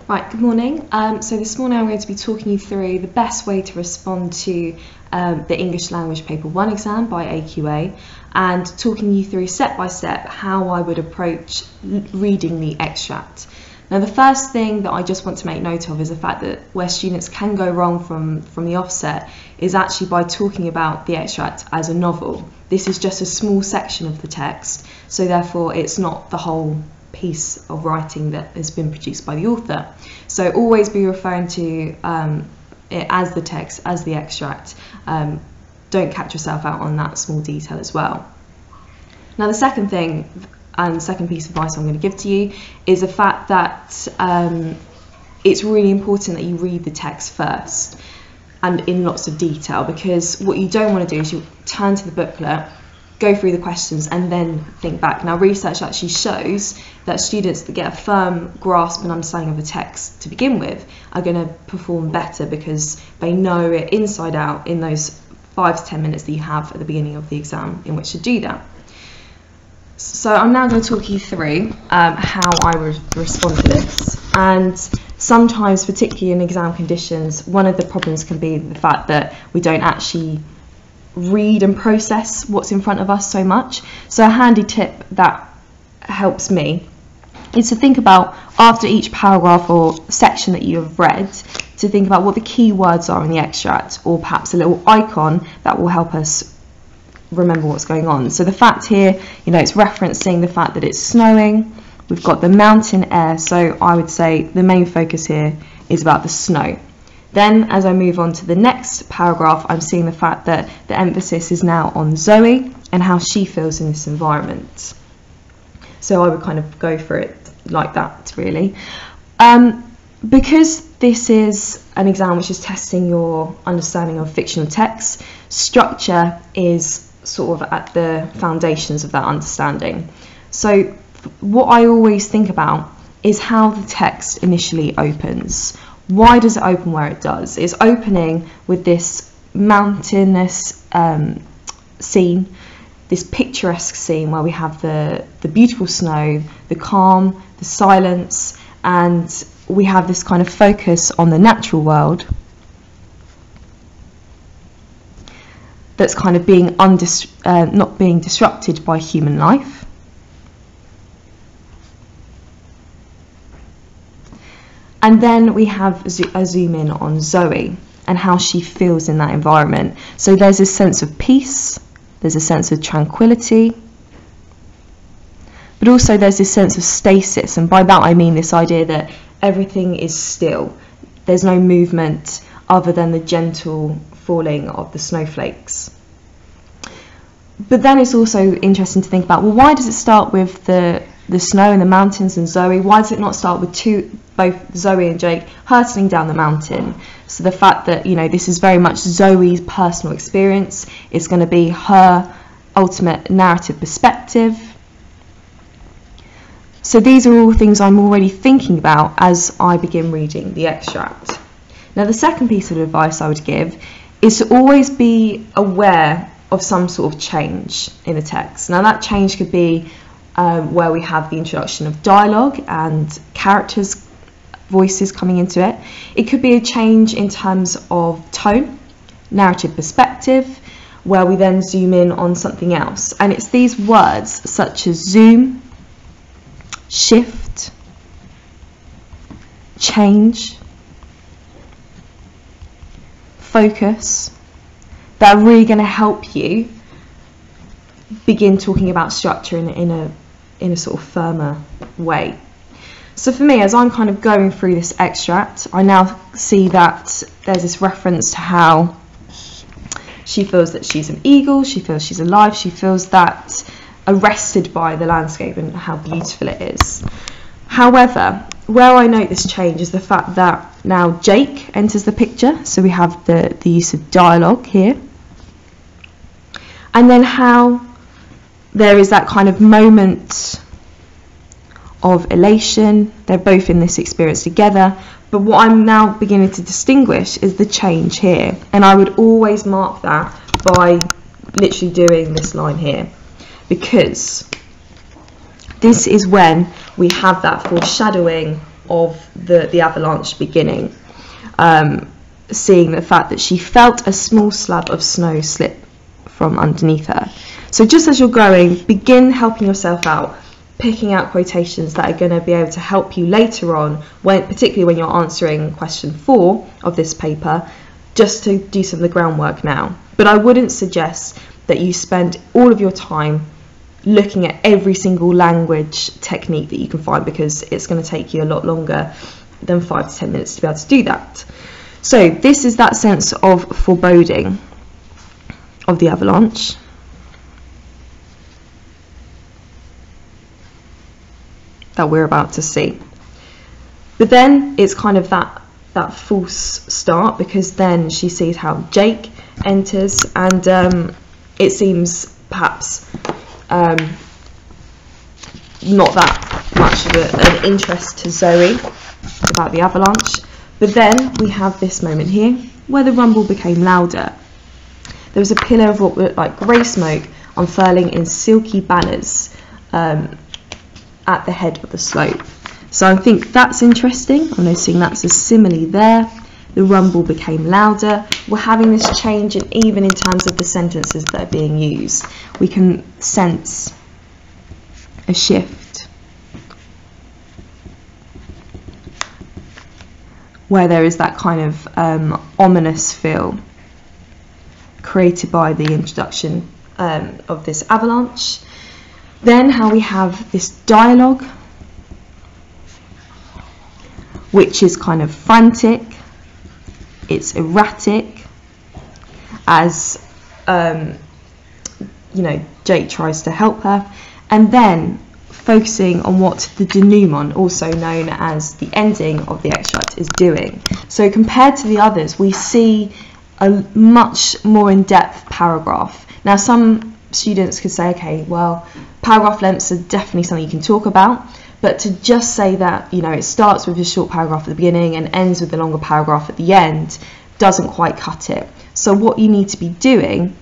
Right, good morning. So this morning I'm going to be talking you through the best way to respond to the English Language Paper 1 exam by AQA, and talking you through step by step how I would approach reading the extract. Now the first thing that I just want to make note of is the fact that where students can go wrong from the offset is actually by talking about the extract as a novel. This is just a small section of the text, so therefore it's not the whole piece of writing that has been produced by the author. So always be referring to it as the text, as the extract. Don't catch yourself out on that small detail as well. Now the second thing and second piece of advice I'm going to give to you is the fact that it's really important that you read the text first and in lots of detail, because what you don't want to do is you turn to the booklet, go through the questions and then think back. Now research actually shows that students that get a firm grasp and understanding of the text to begin with are going to perform better because they know it inside out in those 5 to 10 minutes that you have at the beginning of the exam in which to do that. So I'm now going to talk you through how I would respond to this. And sometimes, particularly in exam conditions, one of the problems can be the fact that we don't actually read and process what's in front of us so much. So a handy tip that helps me is to think about, after each paragraph or section that you have read, to think about what the key words are in the extract, or perhaps a little icon that will help us remember what's going on. So the fact here, it's referencing the fact that it's snowing. We've got the mountain air, so I would say the main focus here is about the snow. Then as I move on to the next paragraph, I'm seeing the fact that the emphasis is now on Zoe and how she feels in this environment. So I would kind of go for it like that, really. Because this is an exam which is testing your understanding of fictional text, structure is sort of at the foundations of that understanding. So what I always think about is how the text initially opens. Why does it open where it does? It's opening with this mountainous scene, this picturesque scene where we have the beautiful snow, the calm, the silence, and we have this kind of focus on the natural world that's kind of being not being disrupted by human life. And then we have a zoom in on Zoe and how she feels in that environment. So there's a sense of peace, there's a sense of tranquility, but also there's this sense of stasis, and by that I mean this idea that everything is still. There's no movement other than the gentle falling of the snowflakes. But then it's also interesting to think about, well, why does it start with the snow and the mountains and Zoe? Why does it not start with both Zoe and Jake hurtling down the mountain? So the fact that, this is very much Zoe's personal experience. It's going to be her ultimate narrative perspective. So these are all things I'm already thinking about as I begin reading the extract. Now the second piece of advice I would give is to always be aware of some sort of change in the text. Now that change could be where we have the introduction of dialogue and characters' voices coming into it. It could be a change in terms of tone, narrative perspective, where we then zoom in on something else. And it's these words such as zoom, shift, change, focus, that are really going to help you begin talking about structure in a sort of firmer way. So for me, as I'm kind of going through this extract, I now see that there's this reference to how she feels that she's an eagle, she feels she's alive, she feels that arrested by the landscape and how beautiful it is. However, where I note this change is the fact that now Jake enters the picture, so we have the use of dialogue here, and then how there is that kind of moment of elation. They're both in this experience together, but what I'm now beginning to distinguish is the change here, and I would always mark that by literally doing this line here, because this is when we have that foreshadowing of the avalanche beginning, seeing the fact that she felt a small slab of snow slip from underneath her. So just as you're going, begin helping yourself out, picking out quotations that are going to be able to help you later on, particularly when you're answering question 4 of this paper, just to do some of the groundwork now. But I wouldn't suggest that you spend all of your time looking at every single language technique that you can find, because it's going to take you a lot longer than 5 to 10 minutes to be able to do that. So this is that sense of foreboding of the avalanche. That we're about to see. But then it's kind of that false start, because then she sees how Jake enters, and it seems perhaps not that much of an interest to Zoe about the avalanche. But then we have this moment here where the rumble became louder. There was a pillar of what looked like grey smoke unfurling in silky banners at the head of the slope. So I think that's interesting. I'm noticing that's a simile there. The rumble became louder. We're having this change, and even in terms of the sentences that are being used, we can sense a shift where there is that kind of ominous feel created by the introduction of this avalanche. Then how we have this dialogue, which is kind of frantic, it's erratic, as you know, Jake tries to help her, and then focusing on what the denouement, also known as the ending of the extract, is doing. So compared to the others, we see a much more in-depth paragraph. Now some students could say, okay, well, paragraph lengths are definitely something you can talk about, but to just say that, you know, it starts with a short paragraph at the beginning and ends with a longer paragraph at the end doesn't quite cut it. So what you need to be doing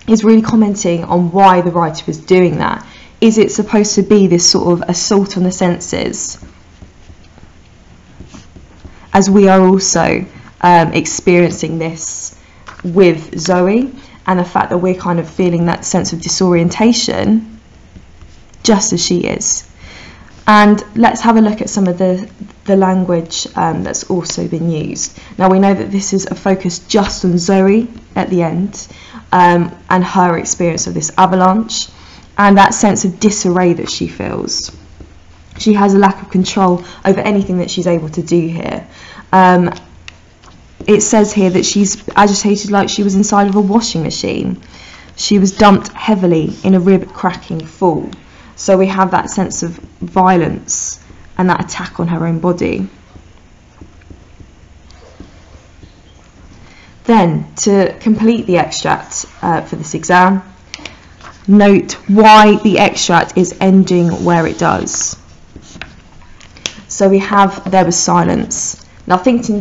is really commenting on why the writer is doing that. Is it supposed to be this sort of assault on the senses, as we are also experiencing this with Zoe, and the fact that we're kind of feeling that sense of disorientation just as she is. And let's have a look at some of the language that's also been used. Now we know that this is a focus just on Zoe at the end, and her experience of this avalanche, and that sense of disarray that she feels. She has a lack of control over anything that she's able to do here. It says here that she's agitated like she was inside of a washing machine. She was dumped heavily in a rib-cracking fall. So we have that sense of violence and that attack on her own body. Then, to complete the extract for this exam, note why the extract is ending where it does. So we have, there was silence. Now thinking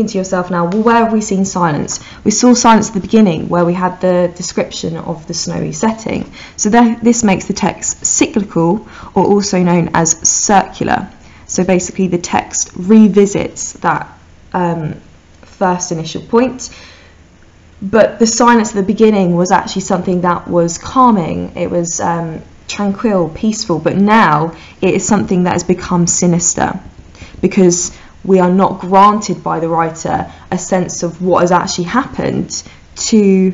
to yourself now, well, where have we seen silence? We saw silence at the beginning where we had the description of the snowy setting. So this makes the text cyclical, or also known as circular. So basically the text revisits that first initial point. But the silence at the beginning was actually something that was calming. It was tranquil, peaceful. But now it is something that has become sinister, because we are not granted by the writer a sense of what has actually happened to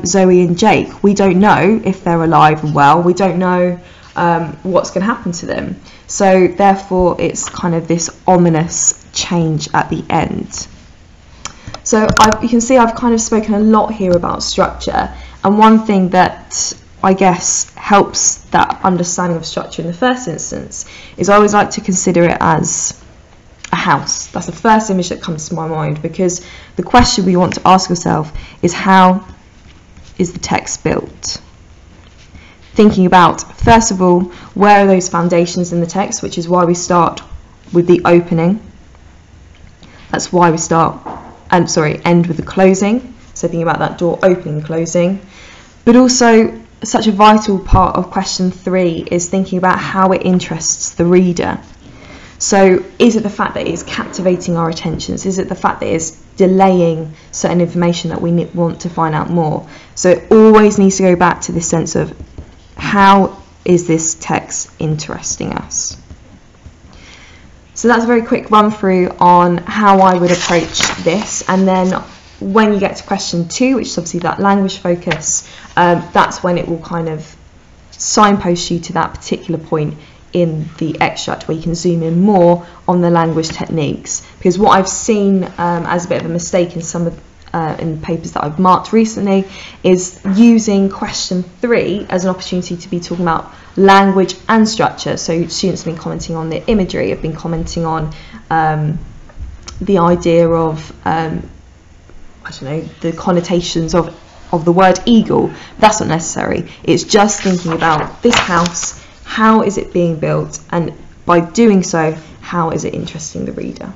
Zoe and Jake. We don't know if they're alive and well. We don't know what's going to happen to them. So therefore it's kind of this ominous change at the end. So you can see I've kind of spoken a lot here about structure, and one thing that I guess helps that understanding of structure in the first instance is I always like to consider it as a house. That's the first image that comes to my mind, because the question we want to ask ourselves is, how is the text built? Thinking about, first of all, where are those foundations in the text, which is why we start with the opening. That's why we end with the closing. So thinking about that door opening and closing. But also, such a vital part of question 3 is thinking about how it interests the reader. So is it the fact that it's captivating our attentions? Is it the fact that it's delaying certain information that we want to find out more? So it always needs to go back to this sense of, how is this text interesting us? So that's a very quick run through on how I would approach this, and then when you get to question 2, which is obviously that language focus, that's when it will kind of signpost you to that particular point in the extract where you can zoom in more on the language techniques. Because what I've seen as a bit of a mistake in some of in papers that I've marked recently is using question 3 as an opportunity to be talking about language and structure. So students have been commenting on the imagery, have been commenting on the idea of I don't know, the connotations of the word eagle. That's not necessary. It's just thinking about this house, how is it being built, and by doing so, how is it interesting the reader.